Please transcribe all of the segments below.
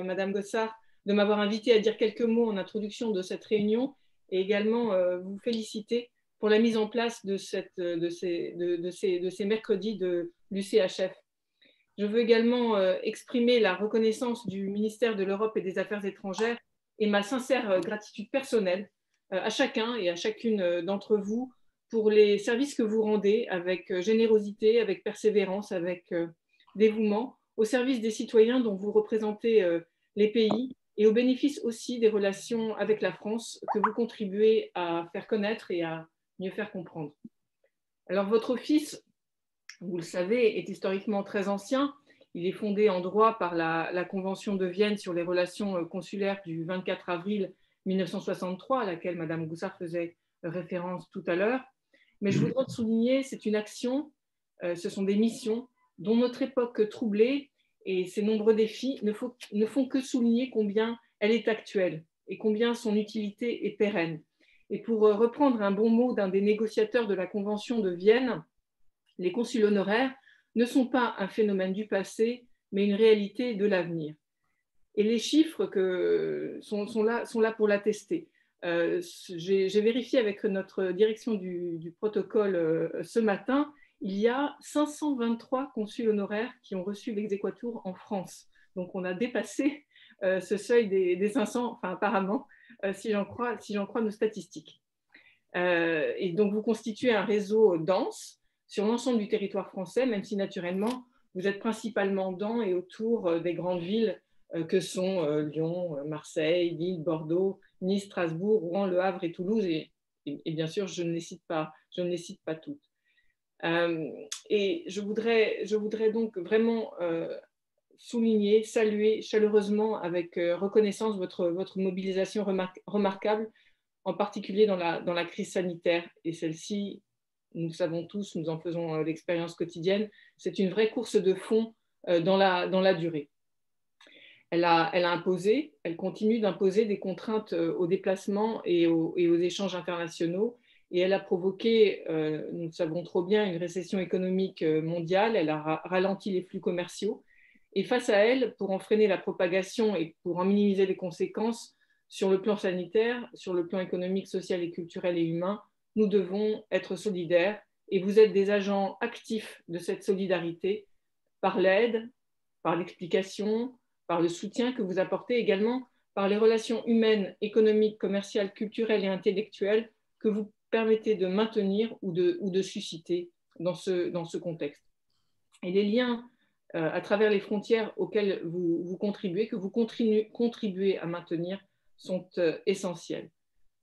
Madame Gossard, de m'avoir invité à dire quelques mots en introduction de cette réunion et également vous féliciter pour la mise en place de ces mercredis de l'UCHF. Je veux également exprimer la reconnaissance du ministère de l'Europe et des Affaires étrangères et ma sincère gratitude personnelle à chacun et à chacune d'entre vous pour les services que vous rendez avec générosité, avec persévérance, avec dévouement au service des citoyens dont vous représentez les pays et au bénéfice aussi des relations avec la France que vous contribuez à faire connaître et à mieux faire comprendre. Alors votre office, vous le savez, est historiquement très ancien. Il est fondé en droit par la Convention de Vienne sur les relations consulaires du 24 avril 1963, à laquelle Madame Goussard faisait référence tout à l'heure. Mais je voudrais souligner, c'est une action, ce sont des missions dont notre époque troublée et ses nombreux défis ne font que souligner combien elle est actuelle et combien son utilité est pérenne. Et pour reprendre un bon mot d'un des négociateurs de la Convention de Vienne, les consuls honoraires ne sont pas un phénomène du passé, mais une réalité de l'avenir. Et les chiffres sont là pour l'attester. J'ai vérifié avec notre direction du protocole ce matin, il y a 523 consuls honoraires qui ont reçu l'exequatur en France. Donc on a dépassé ce seuil des 500, enfin apparemment, si j'en crois nos statistiques. Et donc vous constituez un réseau dense sur l'ensemble du territoire français, même si naturellement vous êtes principalement dans et autour des grandes villes que sont Lyon, Marseille, Lille, Bordeaux, Nice, Strasbourg, Rouen, Le Havre et Toulouse. Et bien sûr, je ne les cite pas toutes. Et je voudrais donc vraiment souligner, saluer chaleureusement avec reconnaissance votre mobilisation remarquable, en particulier dans la crise sanitaire. Et celle-ci, nous le savons tous, nous en faisons l'expérience quotidienne, c'est une vraie course de fond dans la durée. Elle continue d'imposer des contraintes aux déplacements et aux échanges internationaux. Et elle a provoqué, nous le savons trop bien, une récession économique mondiale. Elle a ralenti les flux commerciaux. Et face à elle, pour en freiner la propagation et pour en minimiser les conséquences sur le plan sanitaire, sur le plan économique, social et culturel et humain, nous devons être solidaires. Et vous êtes des agents actifs de cette solidarité par l'aide, par l'explication, par le soutien que vous apportez également, par les relations humaines, économiques, commerciales, culturelles et intellectuelles que vous permettez de maintenir ou de susciter dans ce contexte. Et les liens à travers les frontières auxquelles vous contribuez, que vous contribuez à maintenir, sont essentiels.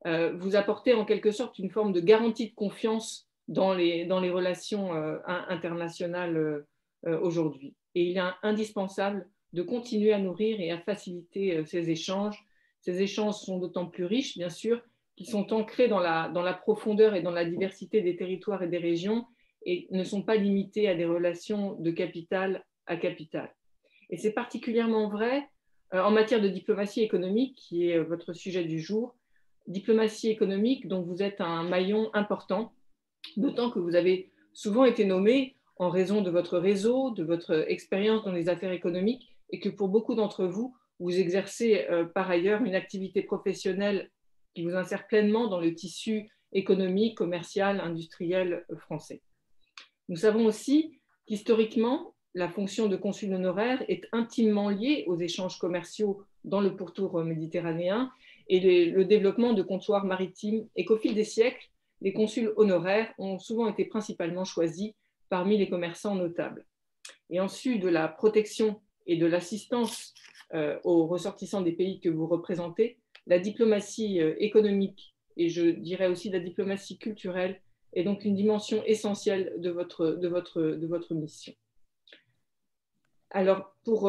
Vous apportez en quelque sorte une forme de garantie de confiance dans les relations internationales aujourd'hui. Et il est indispensable de continuer à nourrir et à faciliter ces échanges. Ces échanges sont d'autant plus riches, bien sûr, qu'ils sont ancrés dans la profondeur et dans la diversité des territoires et des régions et ne sont pas limités à des relations de capital à capital. Et c'est particulièrement vrai en matière de diplomatie économique, qui est votre sujet du jour. Diplomatie économique dont vous êtes un maillon important, d'autant que vous avez souvent été nommé en raison de votre réseau, de votre expérience dans les affaires économiques, et que pour beaucoup d'entre vous, vous exercez par ailleurs une activité professionnelle qui vous insère pleinement dans le tissu économique, commercial, industriel français. Nous savons aussi qu'historiquement, la fonction de consul honoraire est intimement liée aux échanges commerciaux dans le pourtour méditerranéen et le développement de comptoirs maritimes, et qu'au fil des siècles, les consuls honoraires ont souvent été principalement choisis parmi les commerçants notables. Et en sus de la protection et de l'assistance aux ressortissants des pays que vous représentez, la diplomatie économique et je dirais aussi la diplomatie culturelle est donc une dimension essentielle de votre mission. Alors, pour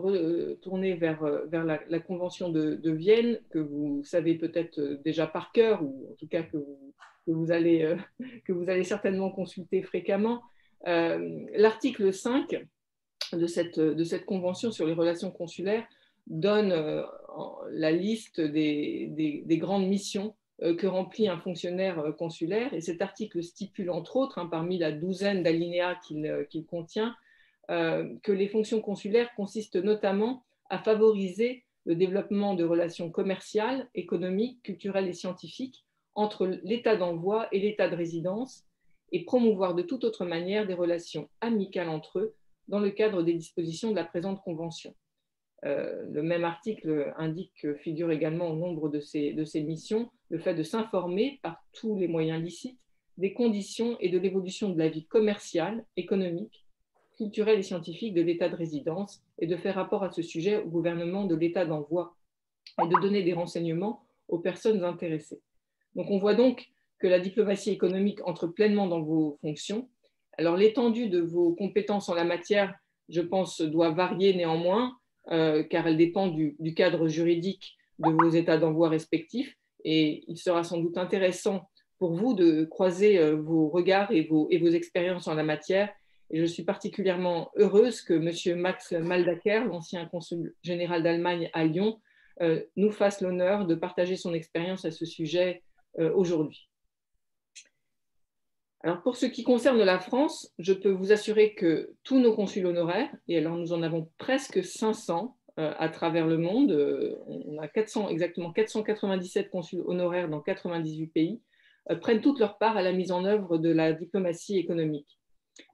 retourner vers la Convention de Vienne, que vous savez peut-être déjà par cœur, ou en tout cas que vous allez certainement consulter fréquemment, l'article 5 de cette Convention sur les relations consulaires donne la liste des grandes missions que remplit un fonctionnaire consulaire. Et cet article stipule, entre autres, parmi la douzaine d'alinéas qu'il contient, que les fonctions consulaires consistent notamment à favoriser le développement de relations commerciales, économiques, culturelles et scientifiques entre l'État d'envoi et l'État de résidence et promouvoir de toute autre manière des relations amicales entre eux dans le cadre des dispositions de la présente convention. Le même article indique que figure également au nombre de ces missions le fait de s'informer par tous les moyens licites des conditions et de l'évolution de la vie commerciale, économique, culturelle et scientifique de l'État de résidence et de faire rapport à ce sujet au gouvernement de l'État d'envoi et de donner des renseignements aux personnes intéressées. Donc on voit donc que la diplomatie économique entre pleinement dans vos fonctions. Alors l'étendue de vos compétences en la matière, je pense, doit varier néanmoins, car elle dépend du cadre juridique de vos États d'envoi respectifs. Et il sera sans doute intéressant pour vous de croiser vos regards et vos expériences en la matière. Et je suis particulièrement heureuse que M. Max Maldacker, l'ancien consul général d'Allemagne à Lyon, nous fasse l'honneur de partager son expérience à ce sujet aujourd'hui. Alors pour ce qui concerne la France, je peux vous assurer que tous nos consuls honoraires, et alors nous en avons presque 500 à travers le monde, on a exactement 497 consuls honoraires dans 98 pays, prennent toute leur part à la mise en œuvre de la diplomatie économique.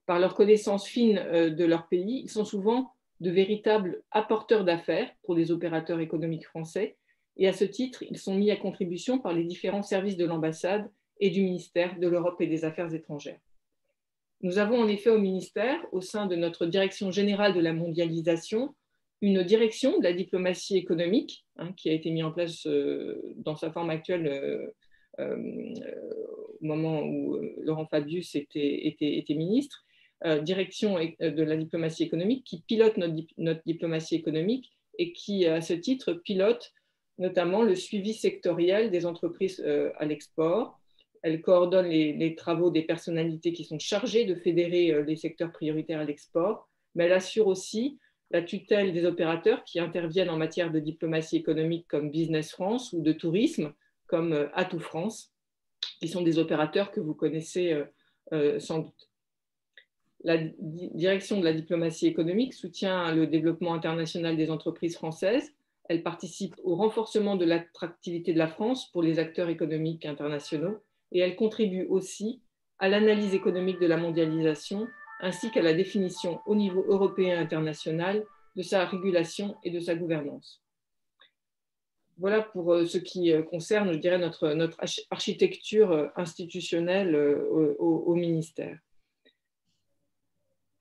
Par leur connaissance fine de leur pays, ils sont souvent de véritables apporteurs d'affaires pour les opérateurs économiques français, et à ce titre, ils sont mis à contribution par les différents services de l'ambassade et du ministère de l'Europe et des Affaires étrangères. Nous avons en effet au ministère, au sein de notre direction générale de la mondialisation, une direction de la diplomatie économique qui a été mise en place dans sa forme actuelle au moment où Laurent Fabius était ministre, direction de la diplomatie économique qui pilote notre diplomatie économique et qui, à ce titre, pilote notamment le suivi sectoriel des entreprises à l'export. Elle coordonne les travaux des personnalités qui sont chargées de fédérer les secteurs prioritaires à l'export, mais elle assure aussi la tutelle des opérateurs qui interviennent en matière de diplomatie économique comme Business France ou de tourisme comme Atout France, qui sont des opérateurs que vous connaissez sans doute. La direction de la diplomatie économique soutient le développement international des entreprises françaises. Elle participe au renforcement de l'attractivité de la France pour les acteurs économiques internationaux et elle contribue aussi à l'analyse économique de la mondialisation ainsi qu'à la définition au niveau européen et international de sa régulation et de sa gouvernance. Voilà pour ce qui concerne, je dirais, notre architecture institutionnelle au ministère.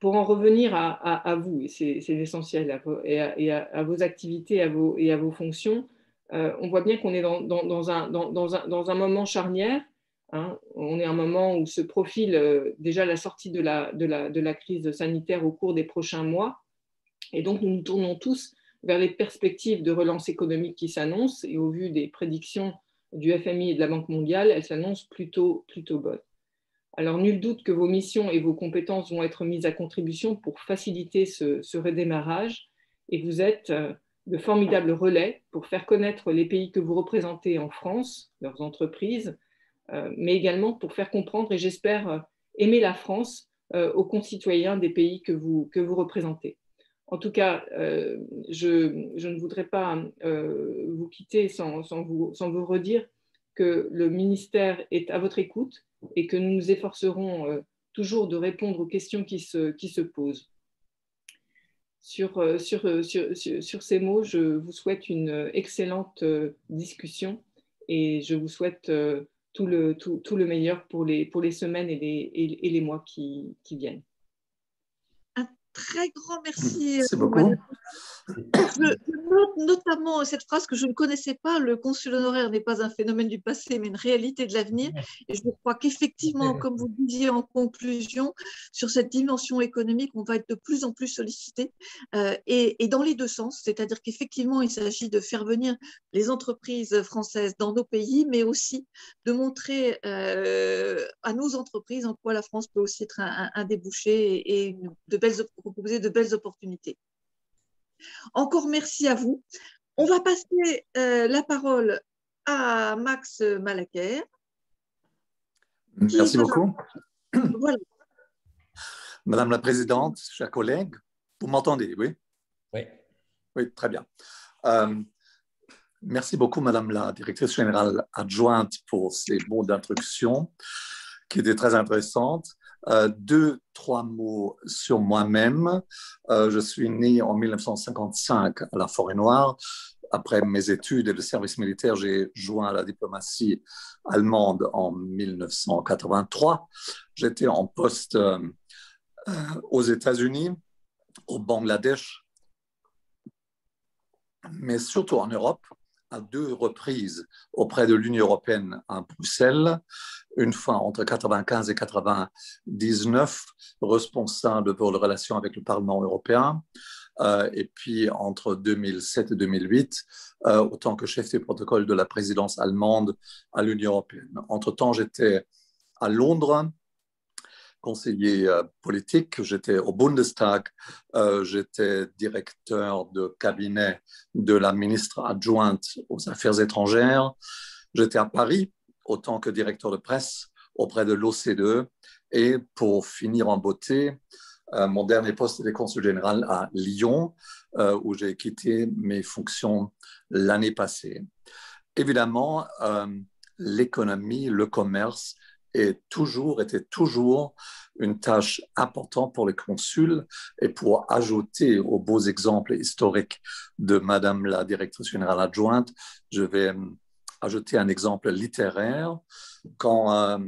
Pour en revenir à vous, et c'est l'essentiel, à vos activités et à vos fonctions, on voit bien qu'on est dans un moment charnière. On est à un moment où se profile déjà la sortie de la crise sanitaire au cours des prochains mois. Et donc, nous nous tournons tous vers les perspectives de relance économique qui s'annoncent. Et au vu des prédictions du FMI et de la Banque mondiale, elles s'annoncent plutôt bonnes. Alors, nul doute que vos missions et vos compétences vont être mises à contribution pour faciliter ce redémarrage. Et vous êtes de formidables relais pour faire connaître les pays que vous représentez en France, leurs entreprises, mais également pour faire comprendre, et j'espère aimer la France aux concitoyens des pays que vous représentez. En tout cas, je ne voudrais pas vous quitter sans vous redire que le ministère est à votre écoute et que nous nous efforcerons toujours de répondre aux questions qui se posent. Sur ces mots, je vous souhaite une excellente discussion et je vous souhaite tout le meilleur pour les semaines et les mois qui viennent. Un très grand merci. C'est beaucoup. Je note notamment cette phrase que je ne connaissais pas, le consul honoraire n'est pas un phénomène du passé, mais une réalité de l'avenir. Et je crois qu'effectivement, comme vous le disiez en conclusion, sur cette dimension économique, on va être de plus en plus sollicité et dans les deux sens, c'est-à-dire qu'effectivement, il s'agit de faire venir les entreprises françaises dans nos pays, mais aussi de montrer à nos entreprises en quoi la France peut aussi être un débouché et proposer de belles opportunités. Encore merci à vous. On va passer la parole à Max Maldacker. Merci beaucoup. Voilà. Madame la Présidente, chers collègues, vous m'entendez, oui? Oui. Oui, très bien. Merci beaucoup, Madame la Directrice Générale Adjointe, pour ces mots d'introduction qui étaient très intéressantes. Deux, trois mots sur moi-même. Je suis né en 1955 à la Forêt-Noire. Après mes études et le service militaire, j'ai joint la diplomatie allemande en 1983. J'étais en poste aux États-Unis, au Bangladesh, mais surtout en Europe, à deux reprises auprès de l'Union européenne à Bruxelles, une fois entre 1995 et 1999, responsable pour les relations avec le Parlement européen, et puis entre 2007 et 2008, autant que chef du protocole de la présidence allemande à l'Union européenne. Entre-temps, j'étais à Londres, conseiller politique, j'étais au Bundestag, j'étais directeur de cabinet de la ministre adjointe aux Affaires étrangères, j'étais à Paris autant que directeur de presse auprès de l'OCDE et pour finir en beauté, mon dernier poste était consul général à Lyon où j'ai quitté mes fonctions l'année passée. Évidemment, l'économie, le commerce était toujours une tâche importante pour les consuls. Et pour ajouter aux beaux exemples historiques de Madame la Directrice Générale Adjointe, je vais ajouter un exemple littéraire. Quand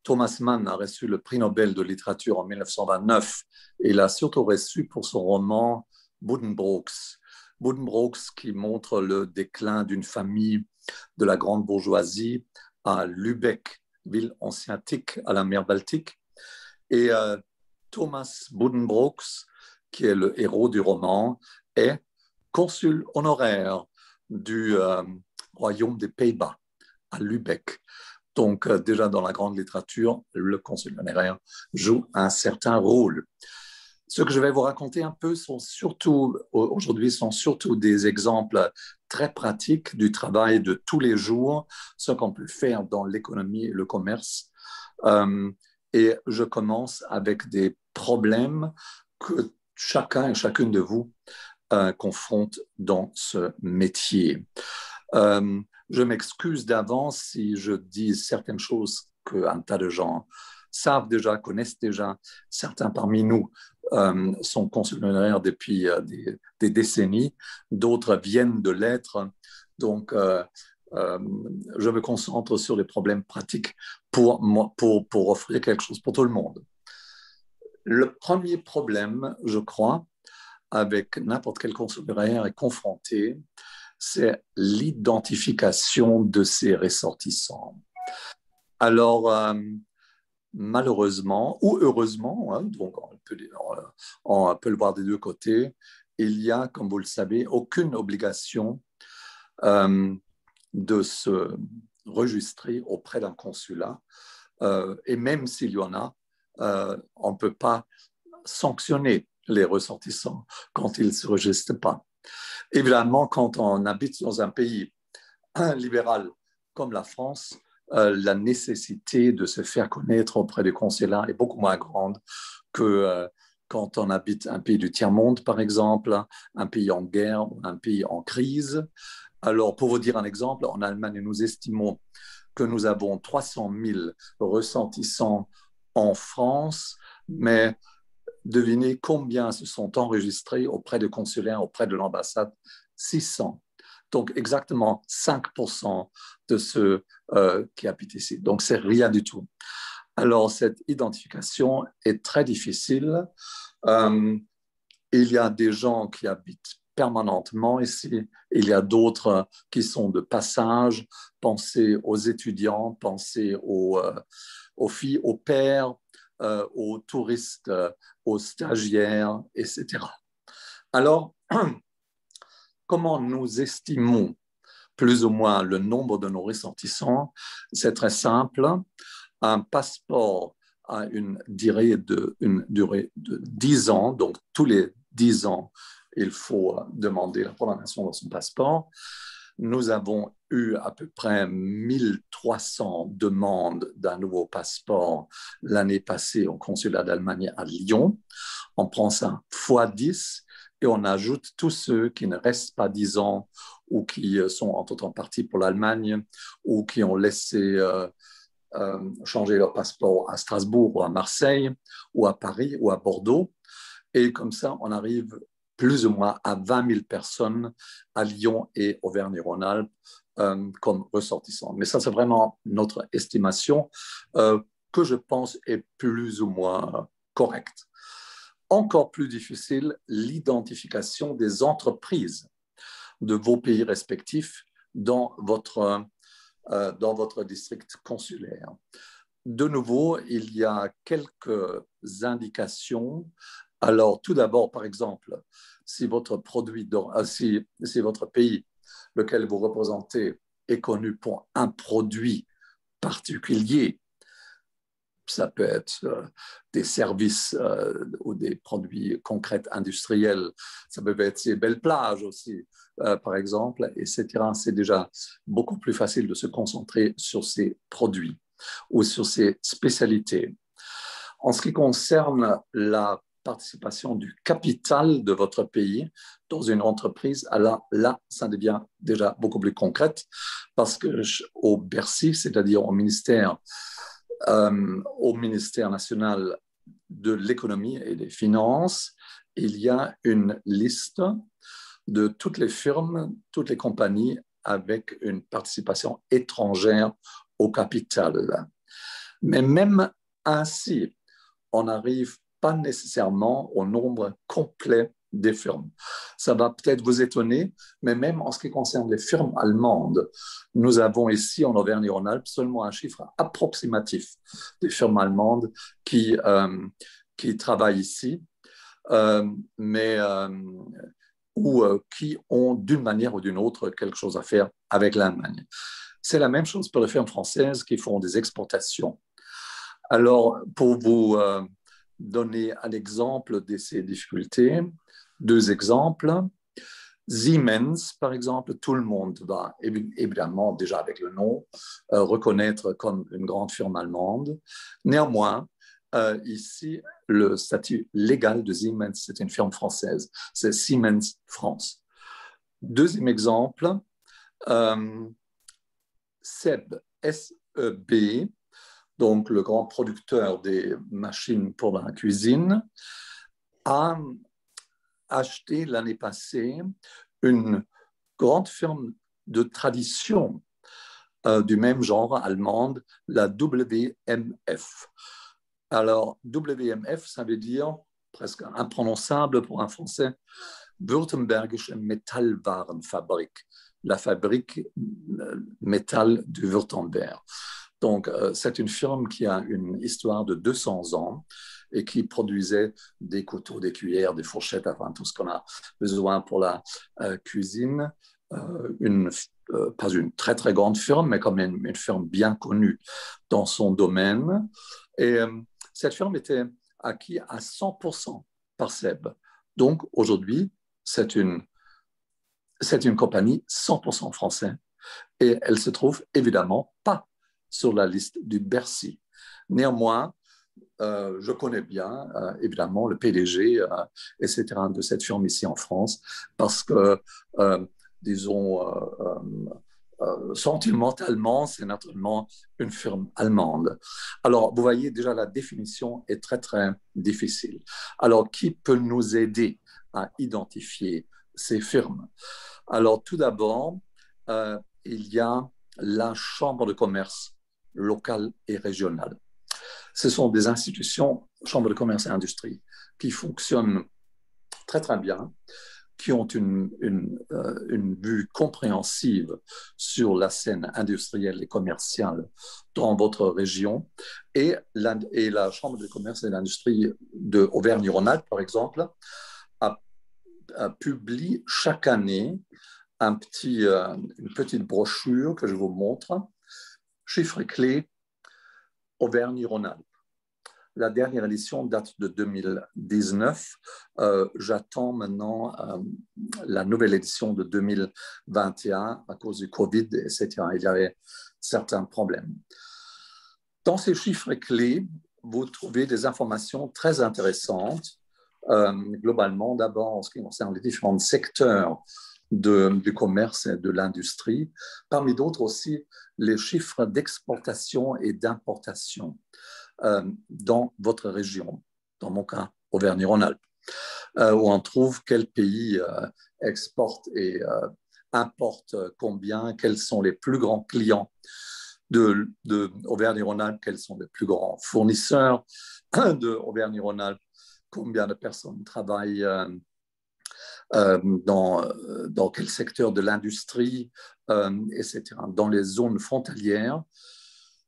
Thomas Mann a reçu le prix Nobel de littérature en 1929, il a surtout reçu pour son roman Buddenbrooks. Buddenbrooks qui montre le déclin d'une famille de la grande bourgeoisie à Lübeck, ville ancientique à la mer Baltique. Et Thomas Buddenbrooks, qui est le héros du roman, est consul honoraire du royaume des Pays-Bas à Lübeck. Donc, déjà dans la grande littérature, le consul honoraire joue un certain rôle. Ce que je vais vous raconter un peu aujourd'hui sont surtout des exemples très pratiques du travail de tous les jours, ce qu'on peut faire dans l'économie et le commerce. Et je commence avec des problèmes que chacun et chacune de vous confronte dans ce métier. Je m'excuse d'avance si je dis certaines choses qu'un tas de gens savent déjà, connaissent déjà. Certains parmi nous sont consuls honoraires depuis des décennies, d'autres viennent de l'être. Donc, je me concentre sur les problèmes pratiques pour offrir quelque chose pour tout le monde. Le premier problème, je crois, avec n'importe quel consul honoraire est confronté, c'est l'identification de ses ressortissants. Alors, malheureusement ou heureusement, hein, donc on peut le voir des deux côtés, il y a, comme vous le savez, aucune obligation de se enregistrer auprès d'un consulat. Et même s'il y en a, on ne peut pas sanctionner les ressortissants quand ils ne se registrent pas. Évidemment, quand on habite dans un pays libéral comme la France, la nécessité de se faire connaître auprès des consulats est beaucoup moins grande que quand on habite un pays du tiers-monde, par exemple, un pays en guerre ou un pays en crise. Alors, pour vous dire un exemple, en Allemagne, nous estimons que nous avons 300 000 ressortissants en France, mais devinez combien se sont enregistrés auprès de consulaires, auprès de l'ambassade? 600. Donc, exactement 5% de ceux qui habitent ici. Donc, c'est rien du tout. Alors, cette identification est très difficile. Il y a des gens qui habitent permanentement ici. Il y a d'autres qui sont de passage. Pensez aux étudiants, pensez aux filles, aux pères, aux touristes, aux stagiaires, etc. Alors, comment nous estimons plus ou moins le nombre de nos ressortissants? C'est très simple. Un passeport a une durée de 10 ans, donc tous les 10 ans, il faut demander la prolongation de son passeport. Nous avons eu à peu près 1300 demandes d'un nouveau passeport l'année passée au consulat d'Allemagne à Lyon. On prend ça fois 10 et on ajoute tous ceux qui ne restent pas 10 ans ou qui sont en tout en partie pour l'Allemagne ou qui ont laissé changer leur passeport à Strasbourg ou à Marseille ou à Paris ou à Bordeaux. Et comme ça, on arrive plus ou moins à 20 000 personnes à Lyon et Auvergne-Rhône-Alpes comme ressortissants. Mais ça, c'est vraiment notre estimation que je pense est plus ou moins correcte. Encore plus difficile, l'identification des entreprises de vos pays respectifs dans votre district consulaire. De nouveau, il y a quelques indications. Alors, tout d'abord, par exemple, si votre pays, lequel vous représentez, est connu pour un produit particulier, ça peut être des services ou des produits concrets industriels, ça peut être ces belles plages aussi, par exemple, etc. C'est déjà beaucoup plus facile de se concentrer sur ces produits ou sur ces spécialités. En ce qui concerne la participation du capital de votre pays dans une entreprise, alors là, ça devient déjà beaucoup plus concret parce qu'au Bercy, c'est-à-dire au ministère national de l'économie et des finances, il y a une liste de toutes les firmes, toutes les compagnies avec une participation étrangère au capital. Mais même ainsi, on n'arrive pas nécessairement au nombre complet des firmes. Ça va peut-être vous étonner, mais même en ce qui concerne les firmes allemandes, nous avons ici en Auvergne-Rhône-Alpes seulement un chiffre approximatif des firmes allemandes qui travaillent ici, ou qui ont d'une manière ou d'une autre quelque chose à faire avec l'Allemagne. C'est la même chose pour les firmes françaises qui font des exportations. Alors, pour vous donner un exemple de ces difficultés, 2 exemples. Siemens, par exemple, tout le monde va évidemment, déjà avec le nom, reconnaître comme une grande firme allemande. Néanmoins, ici, le statut légal de Siemens, c'est une firme française. C'est Siemens France. 2e exemple, SEB, S-E-B, donc le grand producteur des machines pour la cuisine, a acheté l'année passée une grande firme de tradition du même genre allemande, la WMF. Alors, WMF, ça veut dire, presque imprononçable pour un Français, Württembergische Metallwarenfabrik, la fabrique métal du Württemberg. Donc, c'est une firme qui a une histoire de 200 ans et qui produisait des couteaux, des cuillères, des fourchettes, enfin tout ce qu'on a besoin pour la cuisine. Pas une très, très grande firme, mais quand même une firme bien connue dans son domaine. Et cette firme était acquise à 100% par SEB. Donc, aujourd'hui, c'est une compagnie 100% française et elle se trouve évidemment pas sur la liste du Bercy. Néanmoins, je connais bien, évidemment, le PDG, etc., de cette firme ici en France, parce que, disons, sentimentalement, c'est naturellement une firme allemande. Alors, vous voyez, déjà, la définition est très, très difficile. Alors, qui peut nous aider à identifier ces firmes? Alors, tout d'abord, il y a la Chambre de commerce locale et régionale. Ce sont des institutions, Chambre de commerce et industrie, qui fonctionnent très, très bien, qui ont une vue compréhensive sur la scène industrielle et commerciale dans votre région. Et la Chambre de commerce et d'industrie de Auvergne-Rhône-Alpes, par exemple, publie chaque année une petite brochure que je vous montre, chiffres clés Auvergne-Rhône-Alpes. La dernière édition date de 2019. J'attends maintenant la nouvelle édition de 2021 à cause du Covid, etc. Il y avait certains problèmes. Dans ces chiffres clés, vous trouvez des informations très intéressantes. Globalement, d'abord, en ce qui concerne les différents secteurs du commerce et de l'industrie. Parmi d'autres aussi, les chiffres d'exportation et d'importation dans votre région, dans mon cas, Auvergne-Rhône-Alpes, où on trouve quel pays exporte et importe combien, quels sont les plus grands clients de Auvergne-Rhône-Alpes, quels sont les plus grands fournisseurs de Auvergne-Rhône-Alpes, combien de personnes travaillent dans quel secteur de l'industrie, etc. Dans les zones frontalières,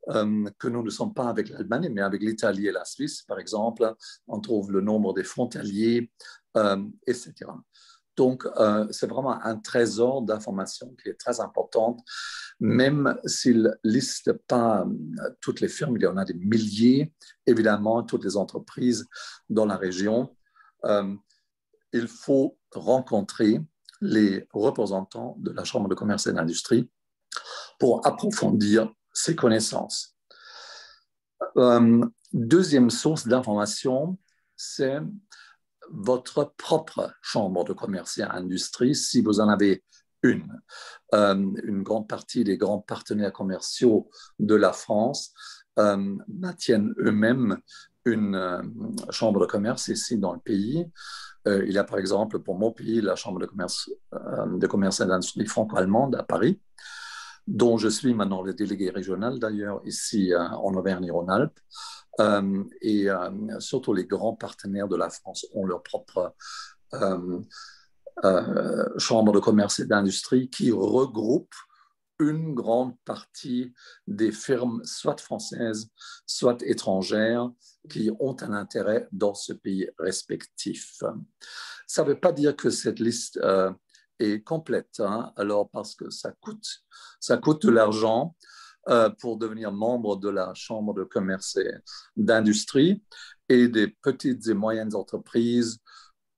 que nous ne sommes pas avec l'Allemagne, mais avec l'Italie et la Suisse, par exemple, on trouve le nombre des frontaliers, etc. Donc, c'est vraiment un trésor d'informations qui est très importante, même s'il ne liste pas toutes les firmes, il y en a des milliers, évidemment, toutes les entreprises dans la région. Il faut rencontrer les représentants de la Chambre de commerce et d'industrie pour approfondir ses connaissances. Deuxième source d'information, c'est votre propre chambre de commerce et d'industrie, si vous en avez une. Une grande partie des grands partenaires commerciaux de la France maintiennent eux-mêmes une chambre de commerce ici dans le pays. Il y a par exemple pour mon pays la chambre de commerce et d'industrie franco-allemande à Paris, dont je suis maintenant le délégué régional d'ailleurs ici en Auvergne-Rhône-Alpes. Et surtout les grands partenaires de la France ont leur propre chambre de commerce et d'industrie qui regroupe une grande partie des firmes, soit françaises, soit étrangères, qui ont un intérêt dans ce pays respectif. Ça ne veut pas dire que cette liste est complète, hein, alors parce que ça coûte de l'argent pour devenir membre de la Chambre de commerce et d'industrie, et des petites et moyennes entreprises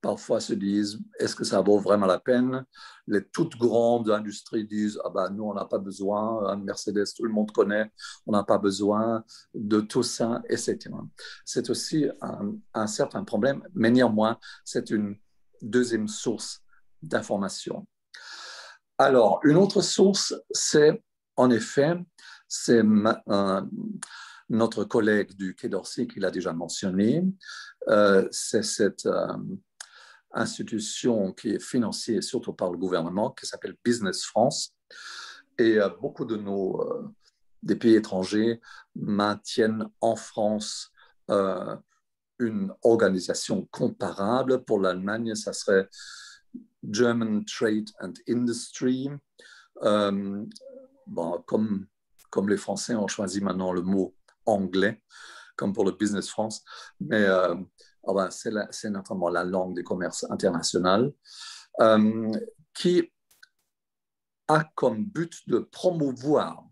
parfois se disent, est-ce que ça vaut vraiment la peine? Les toutes grandes industries disent, ah ben, nous, on n'a pas besoin, Mercedes, tout le monde connaît, on n'a pas besoin de tout ça, etc. C'est aussi un certain problème, mais néanmoins, c'est une deuxième source d'information. Alors, une autre source, c'est, en effet, c'est notre collègue du Quai d'Orsay qui l'a déjà mentionné, c'est cette institution qui est financée surtout par le gouvernement, qui s'appelle Business France. Et beaucoup de des pays étrangers maintiennent en France une organisation comparable. Pour l'Allemagne, ça serait German Trade and Industry. Bon, comme les Français ont choisi maintenant le mot anglais, comme pour le Business France, mais c'est notamment la langue du commerce international, qui a comme but de promouvoir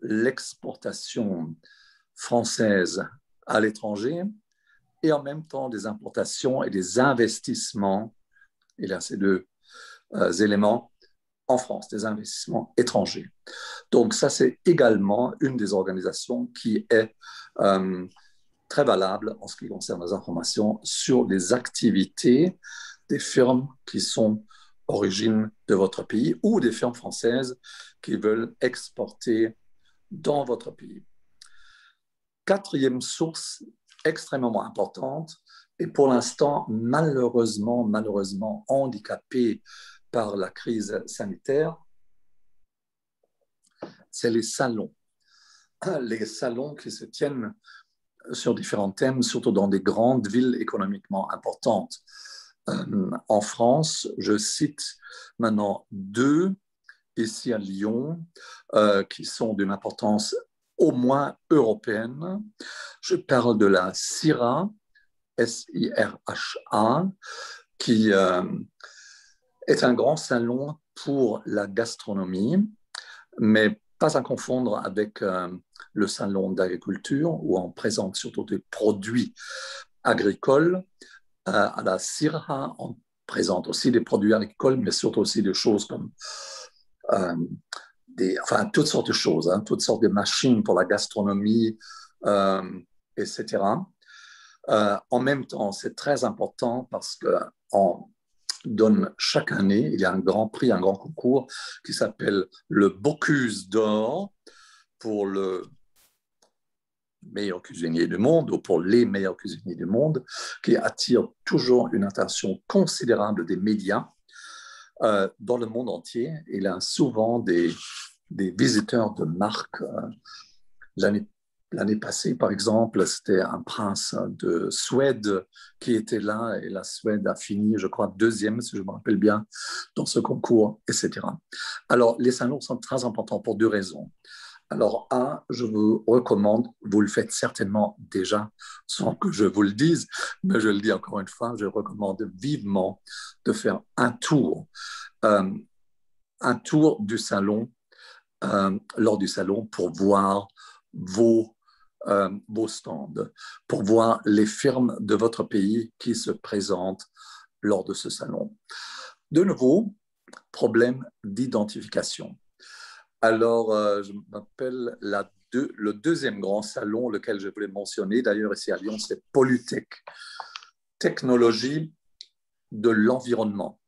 l'exportation française à l'étranger et en même temps des importations et des investissements, il y a ces deux éléments, en France, des investissements étrangers. Donc ça, c'est également une des organisations qui est très valable en ce qui concerne les informations sur les activités des firmes qui sont origines de votre pays ou des firmes françaises qui veulent exporter dans votre pays. Quatrième source extrêmement importante et pour l'instant malheureusement handicapée par la crise sanitaire, c'est les salons. Les salons qui se tiennent sur différents thèmes, surtout dans des grandes villes économiquement importantes. En France, je cite maintenant 2 ici à Lyon, qui sont d'une importance au moins européenne. Je parle de la SIRHA, S-I-R-H-A, qui est un grand salon pour la gastronomie, mais Pas à confondre avec le salon d'agriculture, où on présente surtout des produits agricoles. À la CIRHA, on présente aussi des produits agricoles, mais surtout aussi des choses comme toutes sortes de choses, hein, toutes sortes de machines pour la gastronomie, etc. En même temps, c'est très important parce qu'on donne chaque année, il y a un grand prix, un grand concours qui s'appelle le Bocuse d'or pour le meilleur cuisinier du monde ou pour les meilleurs cuisiniers du monde, qui attire toujours une attention considérable des médias dans le monde entier. Il a souvent des visiteurs de marque. L'année passée, par exemple, c'était un prince de Suède qui était là et la Suède a fini, je crois, deuxième, si je me rappelle bien, dans ce concours, etc. Alors, les salons sont très importants pour deux raisons. Alors, je vous recommande, vous le faites certainement déjà sans que je vous le dise, mais je le dis encore une fois, je recommande vivement de faire un tour du salon, lors du salon pour voir vos stands, pour voir les firmes de votre pays qui se présentent lors de ce salon. De nouveau, problème d'identification. Alors, je m'appelle le deuxième grand salon, lequel je voulais mentionner, d'ailleurs ici à Lyon, c'est Polytech, technologie de l'environnement.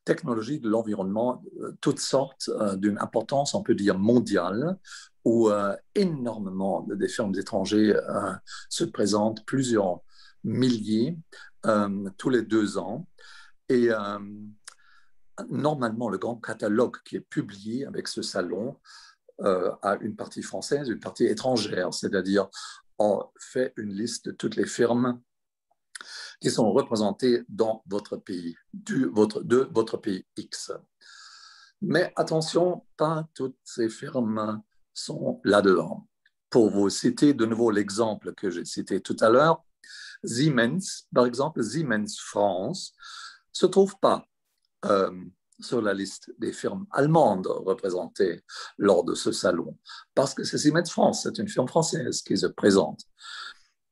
Technologie de l'environnement, toutes sortes d'une importance, on peut dire, mondiale, où énormément de firmes étrangères se présentent, plusieurs milliers tous les 2 ans. Et normalement, le grand catalogue qui est publié avec ce salon a une partie française, une partie étrangère, c'est-à-dire on fait une liste de toutes les firmes qui sont représentées dans votre pays, de votre pays X. Mais attention, pas toutes ces firmes sont là-dedans. Pour vous citer de nouveau l'exemple que j'ai cité tout à l'heure, Siemens, par exemple, Siemens France, ne se trouve pas sur la liste des firmes allemandes représentées lors de ce salon, parce que c'est Siemens France, c'est une firme française qui se présente.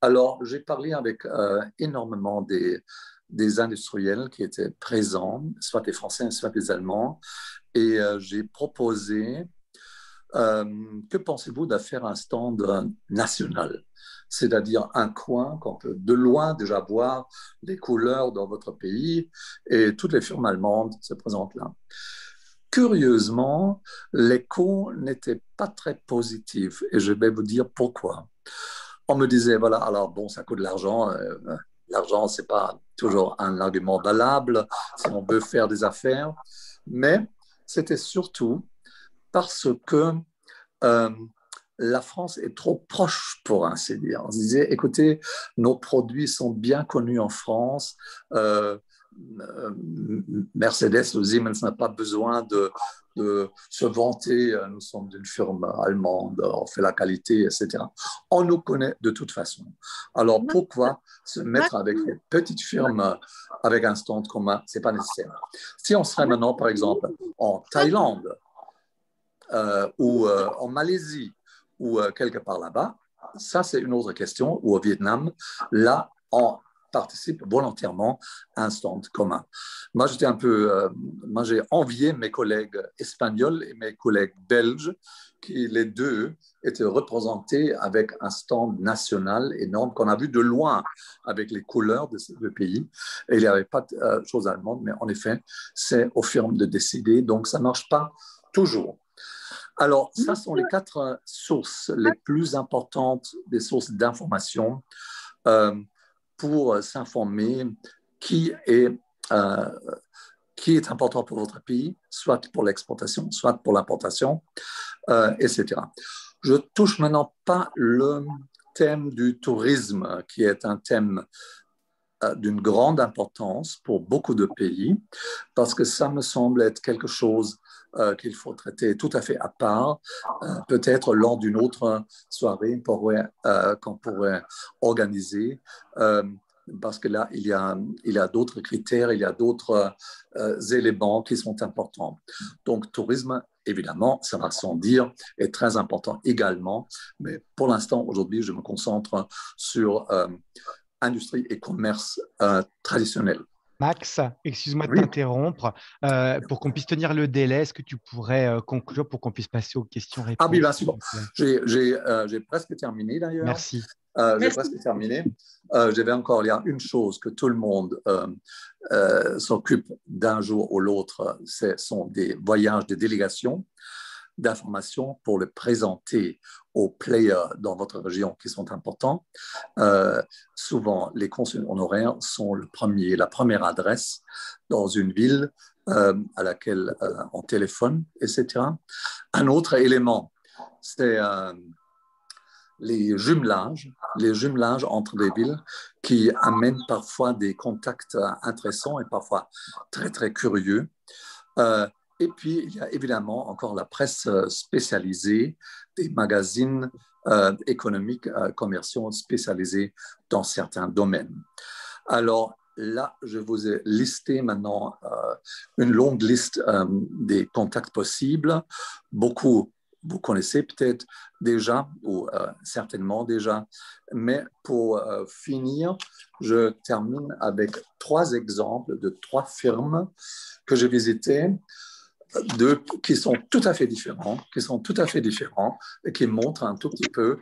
Alors, j'ai parlé avec énormément des industriels qui étaient présents, soit des Français, soit des Allemands, et j'ai proposé, que pensez-vous de faire un stand national, c'est-à-dire un coin qu'on peut de loin déjà voir les couleurs dans votre pays et toutes les firmes allemandes se présentent là. Curieusement, l'écho n'était pas très positif et je vais vous dire pourquoi. On me disait, voilà, alors bon, ça coûte de l'argent. L'argent, ce n'est pas toujours un argument valable si on veut faire des affaires, mais c'était surtout parce que la France est trop proche, pour ainsi dire. On se disait, écoutez, nos produits sont bien connus en France. Mercedes ou Siemens n'a pas besoin de se vanter. Nous sommes une firme allemande, on fait la qualité, etc. On nous connaît de toute façon. Alors, pourquoi se mettre avec les petites firmes avec un stand commun? Ce n'est pas nécessaire. Si on serait maintenant, par exemple, en Thaïlande, ou en Malaisie ou quelque part là-bas, ça c'est une autre question, ou au Vietnam, là on participe volontairement à un stand commun. Moi j'ai envié mes collègues espagnols et mes collègues belges qui les deux étaient représentés avec un stand national énorme qu'on a vu de loin avec les couleurs de ces deux pays. Et il n'y avait pas de choses allemandes, mais en effet, c'est aux firmes de décider, donc ça ne marche pas toujours. Alors, ça sont les 4 sources les plus importantes, des sources d'information pour s'informer qui est important pour votre pays, soit pour l'exportation, soit pour l'importation, etc. Je touche maintenant pas le thème du tourisme, qui est un thème d'une grande importance pour beaucoup de pays, parce que ça me semble être quelque chose qu'il faut traiter tout à fait à part, peut-être lors d'une autre soirée qu'on pourrait organiser. parce que là, il y a d'autres critères, il y a d'autres éléments qui sont importants. Donc, tourisme, évidemment, ça va sans dire, est très important également. Mais pour l'instant, aujourd'hui, je me concentre sur industrie et commerce traditionnel. Max, excuse-moi de Oui. t'interrompre. Pour qu'on puisse tenir le délai, est-ce que tu pourrais conclure pour qu'on puisse passer aux questions-réponses? Ah oui, bien sûr. J'ai presque terminé d'ailleurs. Merci. J'ai presque terminé. J'avais encore, il y a une chose que tout le monde s'occupe d'un jour ou l'autre, ce sont des voyages de délégation d'informations pour le présenter aux players dans votre région qui sont importants. Souvent, les consuls honoraires sont la première adresse dans une ville à laquelle on téléphone, etc. Un autre élément, c'est les jumelages entre des villes qui amènent parfois des contacts intéressants et parfois très, très curieux. Et puis, il y a évidemment encore la presse spécialisée, des magazines économiques, commerciaux spécialisés dans certains domaines. Alors là, je vous ai listé maintenant une longue liste des contacts possibles. Beaucoup, vous connaissez peut-être déjà, ou certainement déjà, mais pour finir, je termine avec 3 exemples de 3 firmes que j'ai visitées, qui sont tout à fait différents, et qui montrent un tout petit peu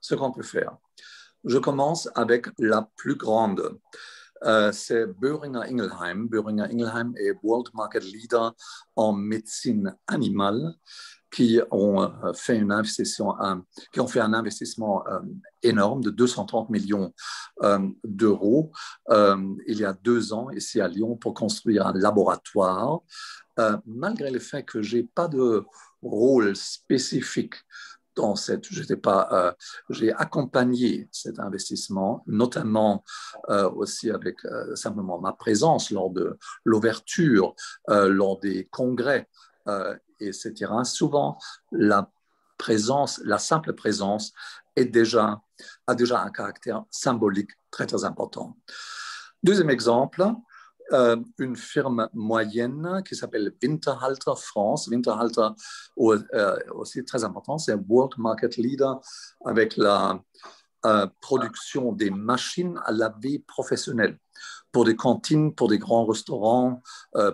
ce qu'on peut faire. Je commence avec la plus grande. C'est Boehringer Ingelheim. Boehringer Ingelheim est World Market Leader en médecine animale, qui ont fait un investissement énorme de 230 millions d'euros il y a 2 ans ici à Lyon pour construire un laboratoire. Malgré le fait que je n'ai pas de rôle spécifique dans j'ai accompagné cet investissement, notamment aussi avec simplement ma présence lors de l'ouverture, lors des congrès, etc. Souvent, la simple présence a déjà un caractère symbolique très, très important. Deuxième exemple, une firme moyenne qui s'appelle Winterhalter France. Winterhalter, aussi très important, c'est un World Market Leader avec la production des machines à laver professionnelles pour des cantines, pour des grands restaurants,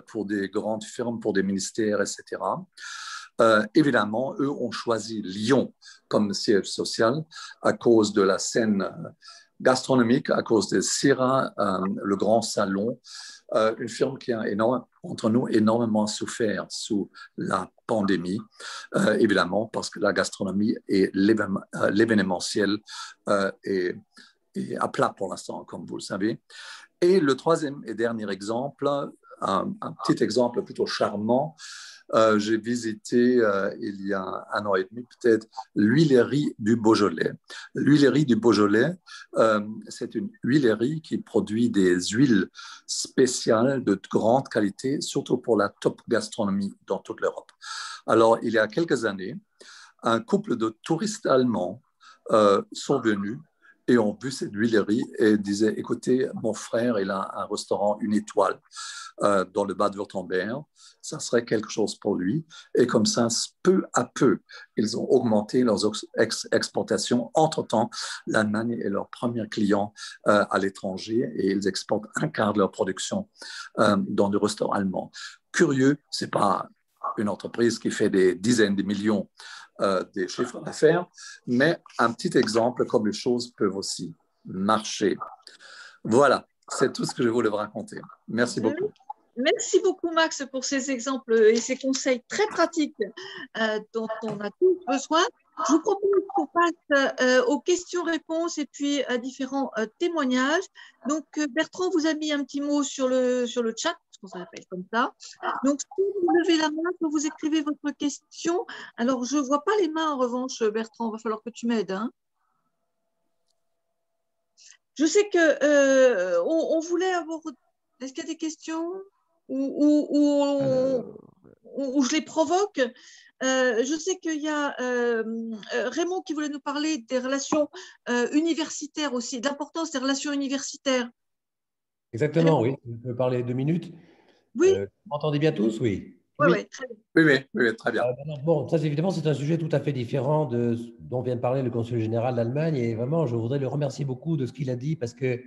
pour des grandes firmes, pour des ministères, etc. Évidemment, eux ont choisi Lyon comme siège social à cause de la scène gastronomique, à cause de Syrah, le grand salon, une firme qui a énormément souffert sous la pandémie, évidemment, parce que la gastronomie et l'événementiel est à plat pour l'instant, comme vous le savez. Et le troisième et dernier exemple, un petit exemple plutôt charmant, j'ai visité il y a 1 an et demi peut-être l'huilerie du Beaujolais. L'huilerie du Beaujolais, c'est une huilerie qui produit des huiles spéciales de grande qualité, surtout pour la top gastronomie dans toute l'Europe. Alors, il y a quelques années, un couple de touristes allemands sont venus et ont vu cette huilerie et disaient, écoutez, mon frère, il a un restaurant 1 étoile dans le Bade-Wurtemberg, ça serait quelque chose pour lui. Et comme ça, peu à peu, ils ont augmenté leurs exportations. Entre-temps, l'Allemagne est leur premier client à l'étranger et ils exportent 1/4 de leur production dans le restaurant allemand. Curieux, ce n'est pas une entreprise qui fait des dizaines de millions des chiffres d'affaires, mais un petit exemple comme les choses peuvent aussi marcher. Voilà, c'est tout ce que je voulais vous raconter. Merci beaucoup. Merci beaucoup, Max, pour ces exemples et ces conseils très pratiques dont on a tous besoin. Je vous propose qu'on passe aux questions-réponses et puis à différents témoignages. Donc, Bertrand vous a mis un petit mot sur le chat, parce qu'on s'appelle comme ça. Donc, si vous levez la main, quand vous écrivez votre question, alors je ne vois pas les mains en revanche, Bertrand, il va falloir que tu m'aides. Hein. Je sais que on voulait avoir… Est-ce qu'il y a des questions ou je les provoque? Je sais qu'il y a Raymond qui voulait nous parler des relations universitaires aussi, de l'importance des relations universitaires. Exactement, oui. Je peux parler 2 minutes. Oui, Vous m'entendez bien tous? Oui. oui, très bien. Oui, très bien. Bon, ça, évidemment, c'est un sujet tout à fait différent de ce dont vient de parler le consul général d'Allemagne. Et vraiment, je voudrais le remercier beaucoup de ce qu'il a dit parce que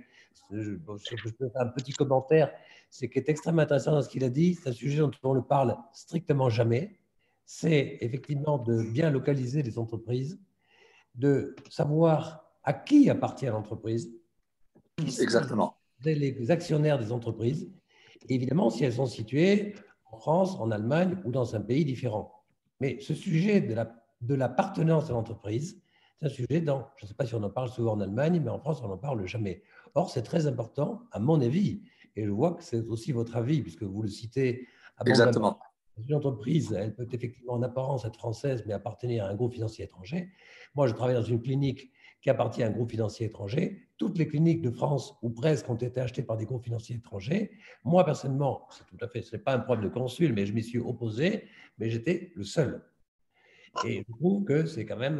je peux faire un petit commentaire. C'est qui est extrêmement intéressant dans ce qu'il a dit. C'est un sujet dont on ne parle strictement jamais. C'est effectivement de bien localiser les entreprises, de savoir à qui appartient l'entreprise, qui sont Exactement. les actionnaires des entreprises, et évidemment si elles sont situées en France, en Allemagne ou dans un pays différent. Mais ce sujet de l'appartenance à l'entreprise, c'est un sujet dont, je ne sais pas si on en parle souvent en Allemagne, mais en France, on n'en parle jamais. Or, c'est très important, à mon avis, et je vois que c'est aussi votre avis, puisque vous le citez abondamment. Exactement. Une entreprise, elle peut effectivement en apparence être française, mais appartenir à un groupe financier étranger. Moi, je travaille dans une clinique qui appartient à un groupe financier étranger. Toutes les cliniques de France, ou presque, ont été achetées par des groupes financiers étrangers. Moi, personnellement, c'est tout à fait, ce n'est pas un problème de consul, mais je m'y suis opposé, mais j'étais le seul. Et je trouve que c'est quand même,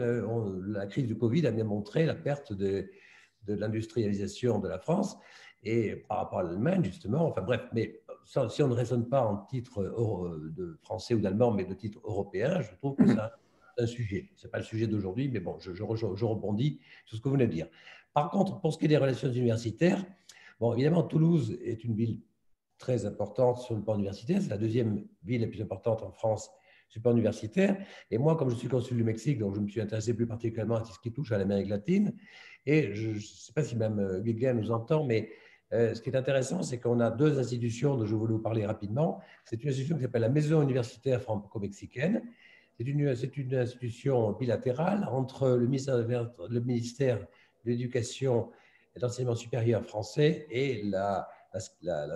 la crise du Covid a bien montré la perte de l'industrialisation de la France et par rapport à l'Allemagne, justement. Enfin bref, mais si on ne raisonne pas en titre de français ou d'allemand, mais de titre européen, je trouve que c'est un sujet. Ce n'est pas le sujet d'aujourd'hui, mais bon, je rebondis sur ce que vous venez de dire. Par contre, pour ce qui est des relations universitaires, bon, évidemment, Toulouse est une ville très importante sur le plan universitaire. C'est la deuxième ville la plus importante en France sur le plan universitaire. Et moi, comme je suis consul du Mexique, donc je me suis intéressé plus particulièrement à ce qui touche à l'Amérique latine. Et je ne sais pas si même Guiguin nous entend, mais ce qui est intéressant, c'est qu'on a deux institutions dont je voulais vous parler rapidement. C'est une institution qui s'appelle la Maison universitaire franco-mexicaine. C'est une institution bilatérale entre le ministère de l'Éducation et de l'Enseignement supérieur français et la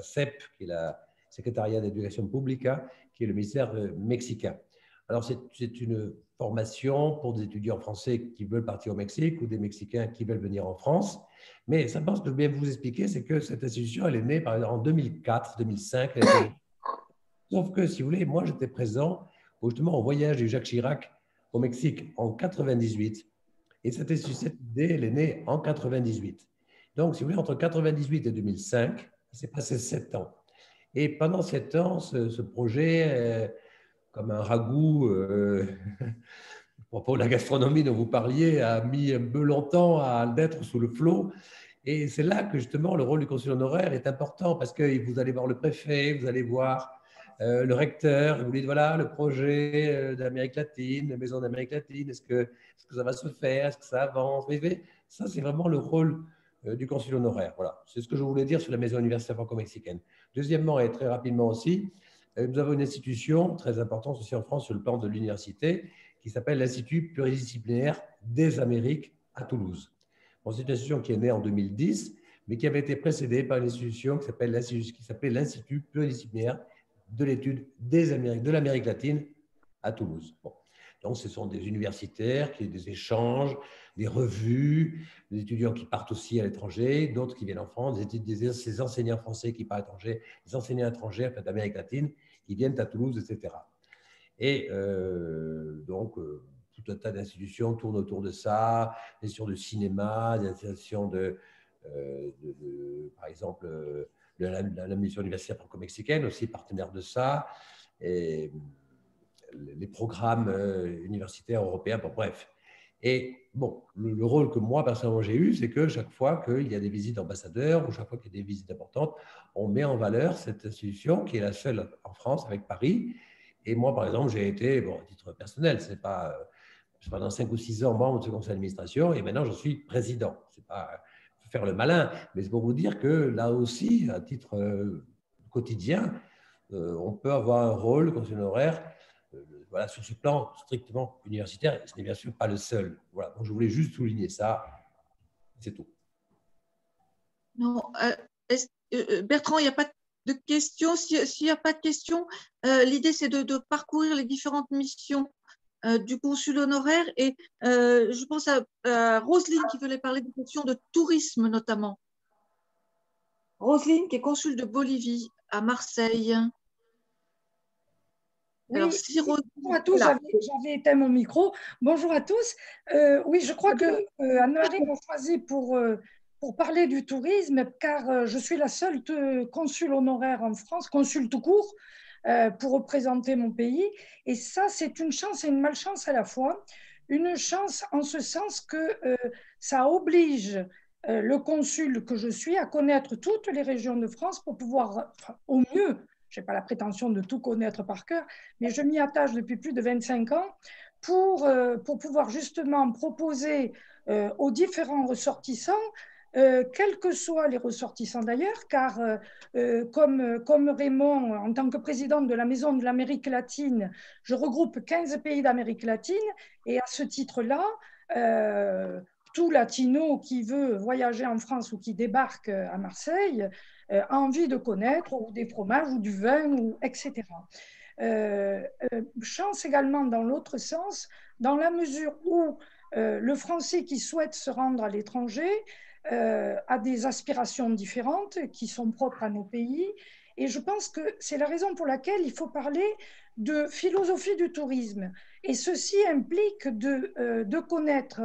CEP, qui est la Secrétariat d'Éducation Publica, qui est le ministère mexicain. Alors, c'est une formation pour des étudiants français qui veulent partir au Mexique ou des Mexicains qui veulent venir en France. Mais simplement, ce que je vais vous expliquer, c'est que cette institution, elle est née par exemple en 2004, 2005. Sauf que, si vous voulez, moi, j'étais présent justement au voyage de Jacques Chirac au Mexique en 98. Et cette idée, elle est née en 98. Donc, si vous voulez, entre 98 et 2005, c'est passé 7 ans. Et pendant 7 ans, ce projet, comme un ragoût, à propos de la gastronomie dont vous parliez, a mis un peu longtemps à l'être sous le flot. Et c'est là que justement le rôle du consul honoraire est important parce que vous allez voir le préfet, vous allez voir le recteur, vous lui dites voilà le projet d'Amérique latine, la maison d'Amérique latine, est-ce que ça va se faire, est-ce que ça avance? Mais ça, c'est vraiment le rôle du consul honoraire. Voilà, c'est ce que je voulais dire sur la maison universitaire franco-mexicaine. Deuxièmement, et très rapidement aussi, nous avons une institution très importante aussi en France sur le plan de l'université qui s'appelle l'Institut pluridisciplinaire des Amériques à Toulouse. Bon, c'est une institution qui est née en 2010, mais qui avait été précédée par une institution qui s'appelait l'Institut pluridisciplinaire de l'étude de l'Amérique latine à Toulouse. Bon. Donc, ce sont des universitaires qui ont des échanges, des revues, des étudiants qui partent aussi à l'étranger, d'autres qui viennent en France, des enseignants français qui partent à l'étranger, des enseignants étrangers d'Amérique latine qui viennent à Toulouse, etc. Et donc, tout un tas d'institutions tournent autour de ça, des institutions de cinéma, des institutions par exemple, de la mission universitaire franco-mexicaine, aussi partenaire de ça, et les programmes universitaires européens, bon, bref. Et bon, le rôle que moi, personnellement, j'ai eu, c'est que chaque fois qu'il y a des visites d'ambassadeurs ou chaque fois qu'il y a des visites importantes, on met en valeur cette institution qui est la seule en France avec Paris. Et moi, par exemple, j'ai été, bon, à titre personnel, c'est pas pendant 5 ou 6 ans membre de ce conseil d'administration et maintenant je suis président. C'est pas faire le malin, mais c'est pour vous dire que là aussi, à titre quotidien, on peut avoir un rôle, conseil honoraire, voilà, sur ce plan strictement universitaire, et ce n'est bien sûr pas le seul. Voilà, donc je voulais juste souligner ça, c'est tout. Non, Bertrand, il n'y a pas de questions. S'il n'y a pas de questions, l'idée c'est de parcourir les différentes missions du consul honoraire et je pense à Roselyne qui voulait parler des questions de tourisme notamment. Roselyne qui est consul de Bolivie à Marseille. Oui, Alors, si bonjour à tous, j'avais éteint mon micro. Bonjour à tous. Oui, je crois que Anne-Marie m'a choisi pour parler du tourisme, car je suis la seule consul honoraire en France, consul tout court, pour représenter mon pays. Et ça, c'est une chance et une malchance à la fois. Une chance en ce sens que ça oblige le consul que je suis à connaître toutes les régions de France pour pouvoir, enfin, au mieux, je n'ai pas la prétention de tout connaître par cœur, mais je m'y attache depuis plus de 25 ans pour pouvoir justement proposer aux différents ressortissants, quels que soient les ressortissants d'ailleurs, car comme Raymond, en tant que président de la Maison de l'Amérique latine, je regroupe 15 pays d'Amérique latine, et à ce titre-là, tout latino qui veut voyager en France ou qui débarque à Marseille a envie de connaître ou des fromages ou du vin, ou, etc. Chance également dans l'autre sens, dans la mesure où le Français qui souhaite se rendre à l'étranger a des aspirations différentes qui sont propres à nos pays. Et je pense que c'est la raison pour laquelle il faut parler de philosophie du tourisme. Et ceci implique de connaître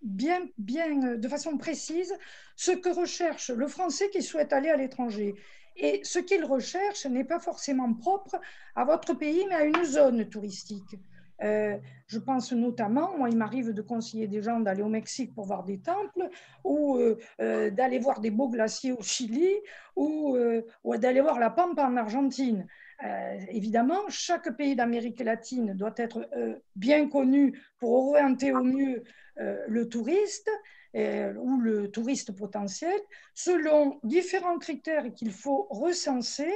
de façon précise ce que recherche le Français qui souhaite aller à l'étranger. Et ce qu'il recherche n'est pas forcément propre à votre pays, mais à une zone touristique. Je pense notamment, moi il m'arrive de conseiller des gens d'aller au Mexique pour voir des temples, ou d'aller voir des beaux glaciers au Chili, ou d'aller voir la Pampa en Argentine. Évidemment, chaque pays d'Amérique latine doit être bien connu pour orienter au mieux le touriste ou le touriste potentiel, selon différents critères qu'il faut recenser,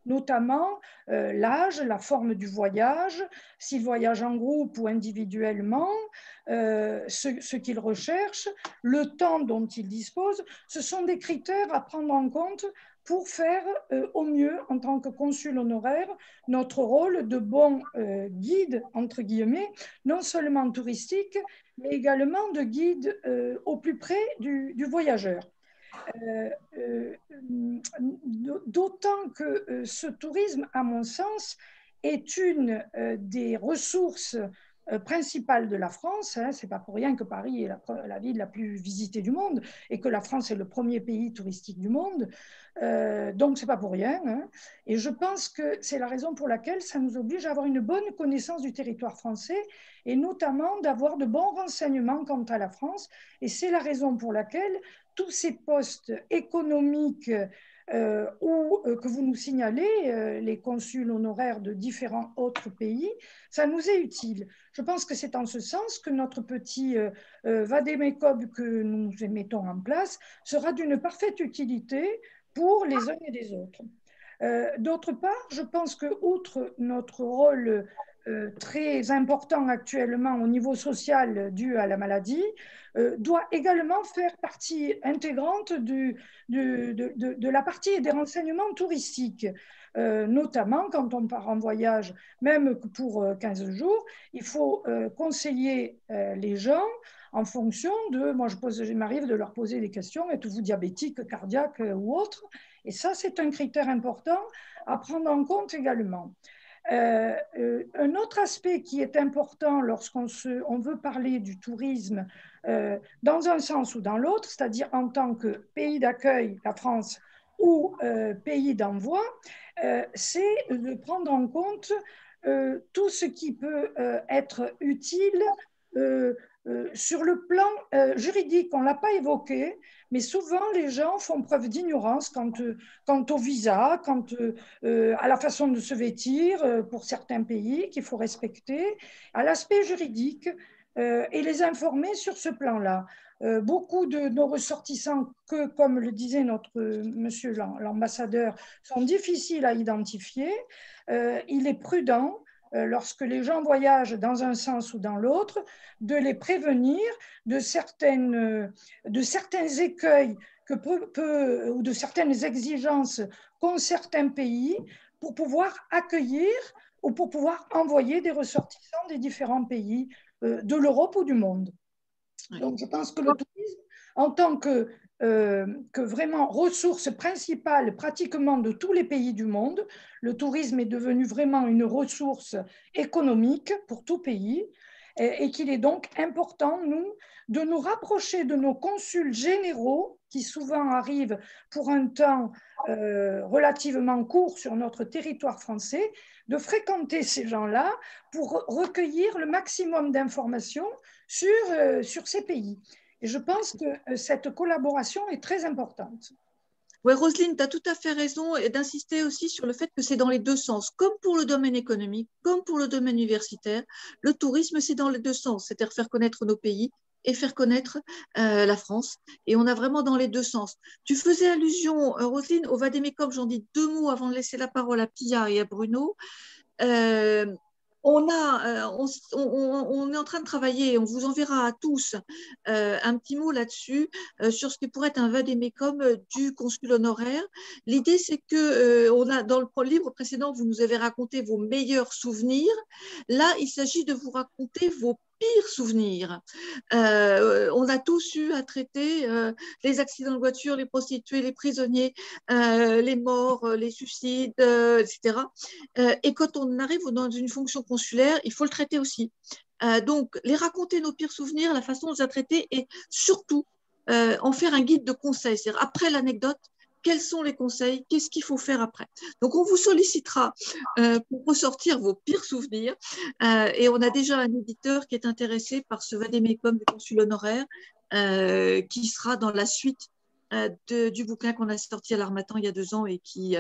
notamment l'âge, la forme du voyage, s'il voyage en groupe ou individuellement, ce qu'il recherche, le temps dont il dispose. Ce sont des critères à prendre en compte pour faire au mieux, en tant que consul honoraire, notre rôle de bon guide, entre guillemets, non seulement touristique, mais également de guide au plus près du voyageur. D'autant que ce tourisme, à mon sens, est une des ressources principales de la France. Hein. Ce n'est pas pour rien que Paris est la ville la plus visitée du monde et que la France est le premier pays touristique du monde. Donc, ce n'est pas pour rien. Hein. Et je pense que c'est la raison pour laquelle ça nous oblige à avoir une bonne connaissance du territoire français et notamment d'avoir de bons renseignements quant à la France. Et c'est la raison pour laquelle tous ces postes économiques que vous nous signalez, les consuls honoraires de différents autres pays, ça nous est utile. Je pense que c'est en ce sens que notre petit vade-mecum que nous mettons en place sera d'une parfaite utilité pour les uns et les autres. D'autre part, je pense que, outre notre rôle très important actuellement au niveau social dû à la maladie, doit également faire partie intégrante de la partie des renseignements touristiques. Notamment quand on part en voyage, même pour 15 jours, il faut conseiller les gens en fonction de, moi il m'arrive de leur poser des questions, êtes-vous diabétique, cardiaque ou autre? Et ça, c'est un critère important à prendre en compte également. Un autre aspect qui est important lorsqu'on veut parler du tourisme dans un sens ou dans l'autre, c'est-à-dire en tant que pays d'accueil, la France, ou pays d'envoi, c'est de prendre en compte tout ce qui peut être utile sur le plan juridique. On ne l'a pas évoqué, mais souvent les gens font preuve d'ignorance quant au visa, quant à la façon de se vêtir pour certains pays qu'il faut respecter, à l'aspect juridique et les informer sur ce plan-là. Beaucoup de nos ressortissants, que, comme le disait notre monsieur l'ambassadeur, sont difficiles à identifier. Il est prudent, lorsque les gens voyagent dans un sens ou dans l'autre, de les prévenir de certains écueils ou de certaines exigences qu'ont certains pays pour pouvoir accueillir ou pour pouvoir envoyer des ressortissants des différents pays de l'Europe ou du monde. Donc, je pense que le tourisme, en tant que que vraiment ressource principale pratiquement de tous les pays du monde. Le tourisme est devenu vraiment une ressource économique pour tout pays et qu'il est donc important, nous, de nous rapprocher de nos consuls généraux qui souvent arrivent pour un temps relativement court sur notre territoire français, de fréquenter ces gens-là pour recueillir le maximum d'informations sur ces pays. Et je pense que cette collaboration est très importante. Oui, Roselyne, tu as tout à fait raison et d'insister aussi sur le fait que c'est dans les deux sens. Comme pour le domaine économique, comme pour le domaine universitaire, le tourisme, c'est dans les deux sens, c'est-à-dire faire connaître nos pays et faire connaître la France. Et on a vraiment dans les deux sens. Tu faisais allusion, Roselyne, au Vademecum, j'en dis deux mots avant de laisser la parole à Pia et à Bruno. On est en train de travailler, on vous enverra à tous un petit mot là-dessus, sur ce qui pourrait être un vademecum du consul honoraire. L'idée, c'est que on a, dans le livre précédent, vous nous avez raconté vos meilleurs souvenirs. Là, il s'agit de vous raconter vos pires souvenirs. On a tous eu à traiter les accidents de voiture, les prostituées, les prisonniers, les morts, les suicides, etc. Et quand on arrive dans une fonction consulaire, il faut le traiter aussi. Donc, les raconter nos pires souvenirs, la façon de les traiter et surtout en faire un guide de conseils. C'est-à-dire, après l'anecdote, quels sont les conseils, qu'est-ce qu'il faut faire après. Donc, on vous sollicitera pour ressortir vos pires souvenirs. Et on a déjà un éditeur qui est intéressé par ce vademecum du consul honoraire qui sera dans la suite du bouquin qu'on a sorti à l'Harmattan il y a 2 ans et qui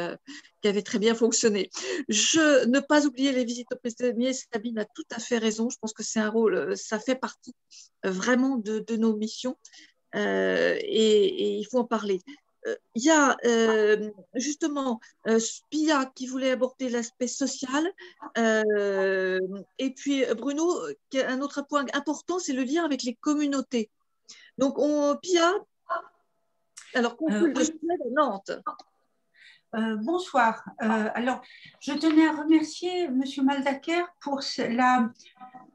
avait très bien fonctionné. Ne pas oublier les visites aux prisonniers, Sabine a tout à fait raison. Je pense que c'est un rôle, ça fait partie vraiment de nos missions et il faut en parler. Il y a justement Pia qui voulait aborder l'aspect social et puis Bruno, un autre point important, c'est le lien avec les communautés. Donc, Pia, alors consul de Suède à Nantes. Bonsoir. Alors, je tenais à remercier M. Maldaker pour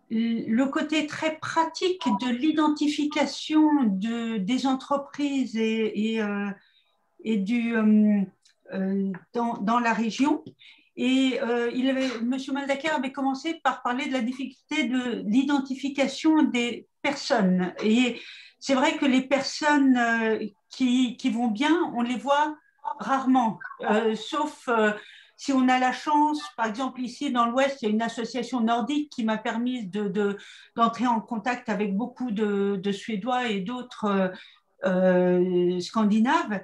le côté très pratique de l'identification des entreprises dans la région. Et M. Maldaker avait commencé par parler de la difficulté de l'identification des personnes. Et c'est vrai que les personnes qui vont bien, on les voit rarement, sauf si on a la chance. Par exemple, ici dans l'Ouest, il y a une association nordique qui m'a permis d'entrer en contact avec beaucoup de Suédois et d'autres Scandinaves.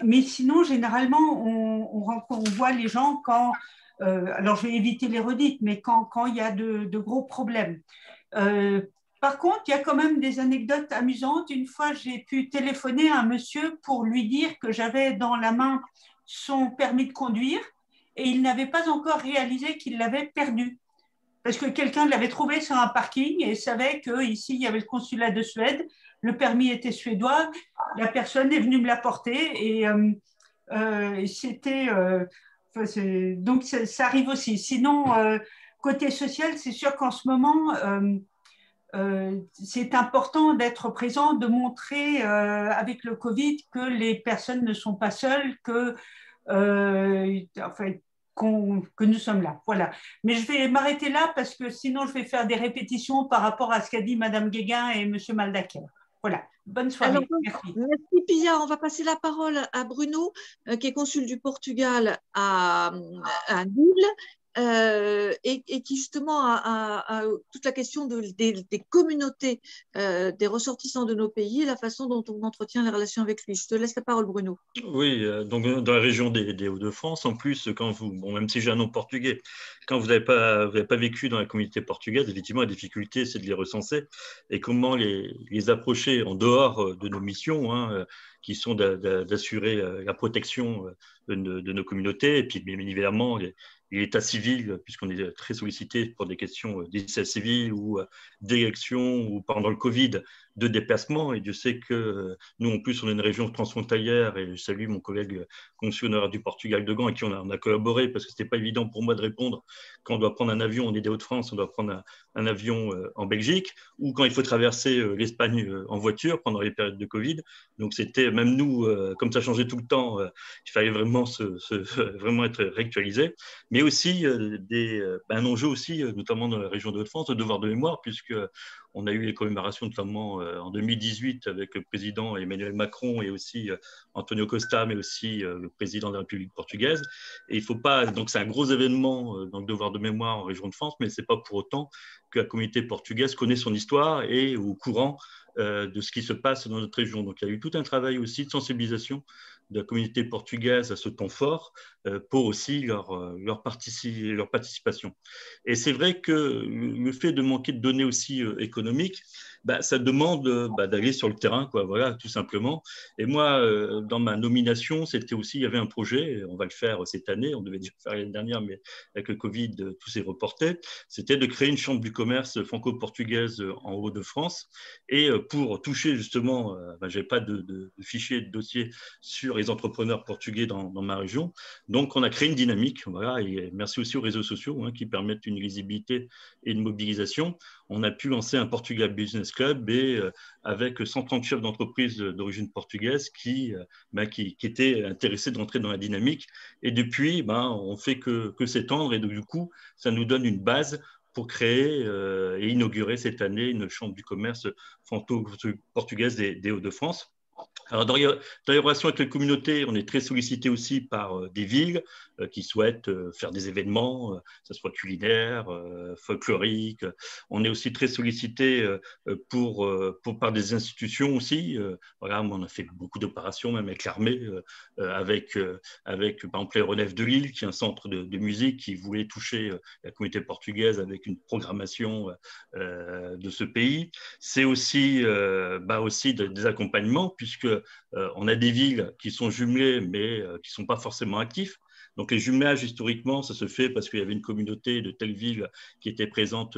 Mais sinon, généralement, on voit les gens quand, alors je vais éviter les redites, mais quand il y a de gros problèmes. Par contre, il y a quand même des anecdotes amusantes. Une fois, j'ai pu téléphoner à un monsieur pour lui dire que j'avais dans la main son permis de conduire et il n'avait pas encore réalisé qu'il l'avait perdu. Parce que quelqu'un l'avait trouvé sur un parking et savait qu'ici, il y avait le consulat de Suède, le permis était suédois, la personne est venue me l'apporter et c'était… donc, ça arrive aussi. Sinon, côté social, c'est sûr qu'en ce moment… c'est important d'être présent, de montrer avec le Covid que les personnes ne sont pas seules, que nous sommes là. Voilà. Mais je vais m'arrêter là parce que sinon je vais faire des répétitions par rapport à ce qu'a dit Mme Guéguin et M. Maldaker. Voilà. Bonne soirée. Alors, merci Pia. On va passer la parole à Bruno, qui est consul du Portugal à Lille. Et qui justement a toute la question des communautés des ressortissants de nos pays et la façon dont on entretient les relations avec lui. Je te laisse la parole, Bruno. Oui, donc dans la région des Hauts-de-France, en plus, même si j'ai un nom portugais, quand vous n'avez pas vécu dans la communauté portugaise, effectivement, la difficulté, c'est de les recenser et comment les approcher en dehors de nos missions, hein, qui sont d'assurer la protection de nos communautés et puis bien évidemment l'état civil, puisqu'on est très sollicité pour des questions d'état civil ou d'élection ou pendant le Covid, de déplacement. Et Dieu sait que nous, en plus, on est une région transfrontalière et je salue mon collègue consul honoraire du Portugal de Gand avec qui on a collaboré parce que ce n'était pas évident pour moi de répondre quand on doit prendre un avion, on est des Hauts-de-France, on doit prendre un avion en Belgique ou quand il faut traverser l'Espagne en voiture pendant les périodes de Covid. Donc, c'était, même nous, comme ça changeait tout le temps, il fallait vraiment, vraiment être réactualisé. Mais aussi un enjeu aussi, notamment dans la région de Hauts-de-France, de devoir de mémoire, puisque on a eu les commémorations notamment en 2018 avec le président Emmanuel Macron et aussi Antonio Costa, mais aussi le président de la République portugaise. Et il faut pas, donc c'est un gros événement dans le devoir de mémoire en région de France, mais c'est pas pour autant que la communauté portugaise connaît son histoire et est au courant de ce qui se passe dans notre région. Donc il y a eu tout un travail aussi de sensibilisation de la communauté portugaise à ce temps fort pour aussi leur participation. Et c'est vrai que le fait de manquer de données aussi économiques, ça demande d'aller sur le terrain, quoi, voilà, tout simplement. Et moi, dans ma nomination, c'était aussi, il y avait un projet, on va le faire cette année, on devait déjà le faire l'année dernière, mais avec le Covid, tout s'est reporté, c'était de créer une chambre du commerce franco-portugaise en Hauts-de-France. Et pour toucher justement, je n'avais pas de fichier, de dossier sur les entrepreneurs portugais dans ma région. Donc, on a créé une dynamique, voilà, et merci aussi aux réseaux sociaux qui permettent une lisibilité et une mobilisation. On a pu lancer un Portugal Business Club et avec 130 chefs d'entreprise d'origine portugaise qui étaient intéressés d'entrer dans la dynamique. Et depuis, on fait que s'étendre et donc, du coup, ça nous donne une base pour créer et inaugurer cette année une chambre du commerce franco-portugaise des Hauts-de-France. Alors, dans les relations avec les communautés, on est très sollicité aussi par des villes qui souhaitent faire des événements, que ce soit culinaires, folkloriques. On est aussi très sollicité par des institutions aussi. Voilà, on a fait beaucoup d'opérations, même avec l'armée, avec par exemple l'aéronef de Lille, qui est un centre de musique qui voulait toucher la communauté portugaise avec une programmation de ce pays. C'est aussi, des accompagnements, puisque on a des villes qui sont jumelées, mais qui ne sont pas forcément actifs. Donc, les jumelages, historiquement, ça se fait parce qu'il y avait une communauté de telle ville qui était présente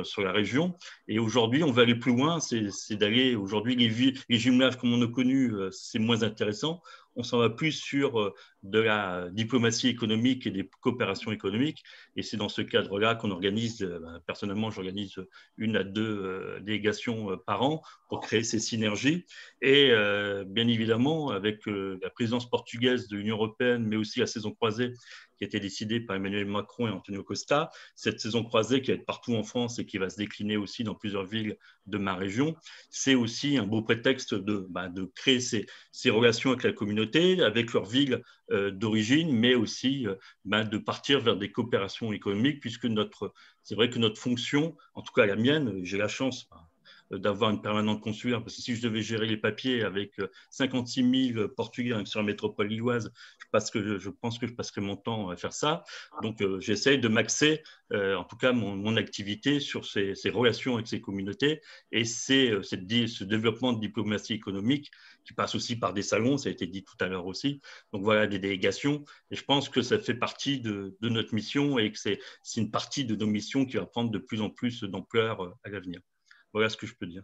sur la région. Et aujourd'hui, on va aller plus loin. C'est d'aller, aujourd'hui, les jumelages, comme on a connu, c'est moins intéressant. On s'en va plus sur de la diplomatie économique et des coopérations économiques. Et c'est dans ce cadre-là qu'on organise, personnellement, j'organise 1 à 2 délégations par an pour créer ces synergies. Et bien évidemment, avec la présidence portugaise de l'Union européenne, mais aussi la saison croisée qui a été décidée par Emmanuel Macron et Antonio Costa, cette saison croisée qui va être partout en France et qui va se décliner aussi dans plusieurs villes de ma région, c'est aussi un beau prétexte de créer ces relations avec la communauté, avec leur ville d'origine, mais aussi de partir vers des coopérations économiques, puisque c'est vrai que notre fonction, en tout cas la mienne, j'ai la chance d'avoir une permanente consulaire, parce que si je devais gérer les papiers avec 56 000 Portugais sur la métropole lilloise, je pense que je passerais mon temps à faire ça. Donc, j'essaye de m'axer, en tout cas, mon activité sur ces relations avec ces communautés et ce développement de diplomatie économique qui passe aussi par des salons, ça a été dit tout à l'heure aussi. Donc, voilà, des délégations. Et je pense que ça fait partie de notre mission et que c'est une partie de nos missions qui va prendre de plus en plus d'ampleur à l'avenir. Voilà ce que je peux dire.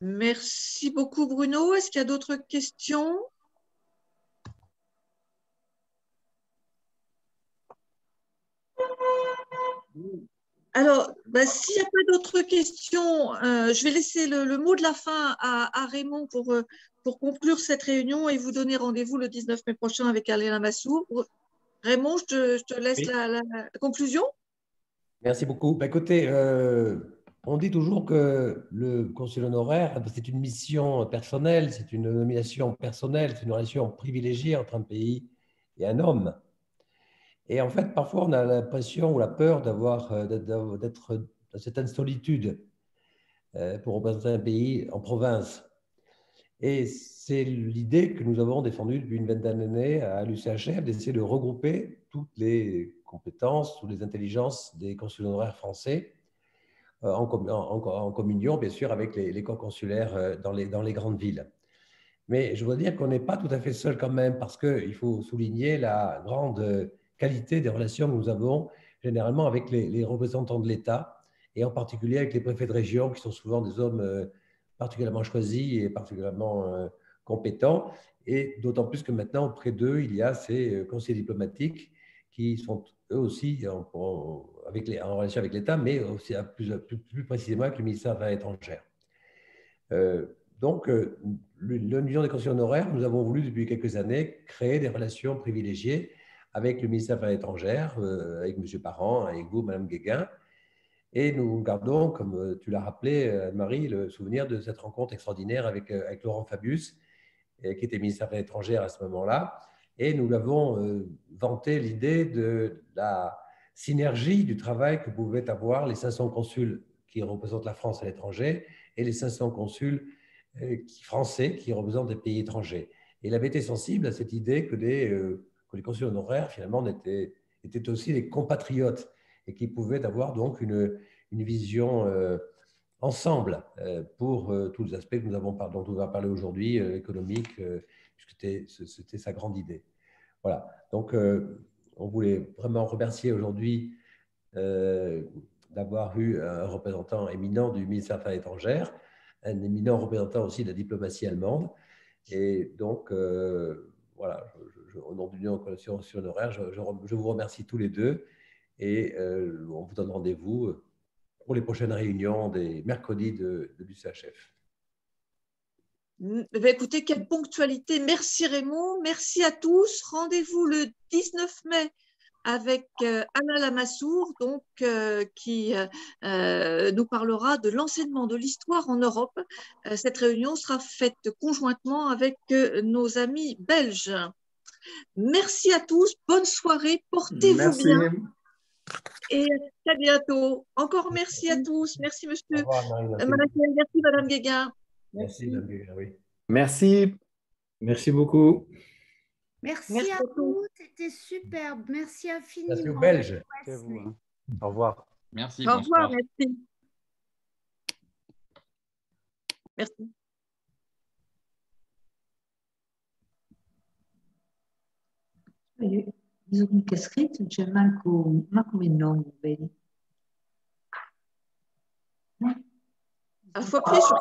Merci beaucoup, Bruno. Est-ce qu'il y a d'autres questions? Alors, s'il n'y a pas d'autres questions, je vais laisser le mot de la fin à Raymond pour conclure cette réunion et vous donner rendez-vous le 19 mai prochain avec Alain Lamassoure. Raymond, je te laisse la conclusion. Merci beaucoup. Écoutez, on dit toujours que le consul honoraire, c'est une mission personnelle, c'est une nomination personnelle, c'est une relation privilégiée entre un pays et un homme. Et en fait, parfois, on a l'impression ou la peur d'être dans une certaine solitude pour représenter un pays en province. Et c'est l'idée que nous avons défendue depuis une vingtaine d'années à l'UCHF, d'essayer de regrouper toutes les compétences, toutes les intelligences des consuls honoraires français en communion, bien sûr, avec les corps consulaires dans les grandes villes. Mais je voudrais dire qu'on n'est pas tout à fait seul quand même, parce qu'il faut souligner la grande qualité des relations que nous avons généralement avec les représentants de l'État, et en particulier avec les préfets de région, qui sont souvent des hommes particulièrement choisis et particulièrement compétents, et d'autant plus que maintenant, auprès d'eux, il y a ces conseillers diplomatiques qui sont eux aussi en relation avec l'État, mais aussi plus précisément avec le ministère des Affaires étrangères. Donc, l'Union des conseillers honoraires, nous avons voulu depuis quelques années créer des relations privilégiées avec le ministère des Affaires étrangères, avec M. Parent, avec vous, Mme Guéguin. Et nous gardons, comme tu l'as rappelé, Anne-Marie, le souvenir de cette rencontre extraordinaire avec Laurent Fabius, qui était ministre des Affaires étrangères à ce moment-là. Et nous l'avons vanté l'idée de la synergie du travail que pouvaient avoir les 500 consuls qui représentent la France à l'étranger et les 500 consuls français qui représentent des pays étrangers. Et il avait été sensible à cette idée que les consuls honoraires, finalement, étaient aussi des compatriotes et qui pouvaient avoir donc une vision ensemble pour tous les aspects dont on va parler aujourd'hui, économiques, puisque c'était sa grande idée. Voilà. Donc, on voulait vraiment remercier aujourd'hui d'avoir eu un représentant éminent du ministère des Affaires étrangères, un éminent représentant aussi de la diplomatie allemande. Et donc, voilà, au nom de l'Union des conseillers honoraires, je vous remercie tous les deux et on vous donne rendez-vous pour les prochaines réunions des mercredis de l'UCHF. Écoutez, quelle ponctualité. Merci Raymond, merci à tous. Rendez-vous le 19 mai avec Anna Lamassoure, donc, qui nous parlera de l'enseignement de l'histoire en Europe. Cette réunion sera faite conjointement avec nos amis belges. Merci à tous, bonne soirée, portez-vous bien. Et à bientôt. Encore merci à tous. Merci, monsieur. Au revoir, Marie. Merci, Madame Guéguin. Merci, Madame Guéguin, oui. Merci. Merci beaucoup. Merci à vous, c'était superbe. Merci infiniment. Merci aux Belges. Au revoir. Merci. Au revoir, merci. Merci. Bisogna che è scritto, c'è manco il nome, vedi? Il faut appuyer sur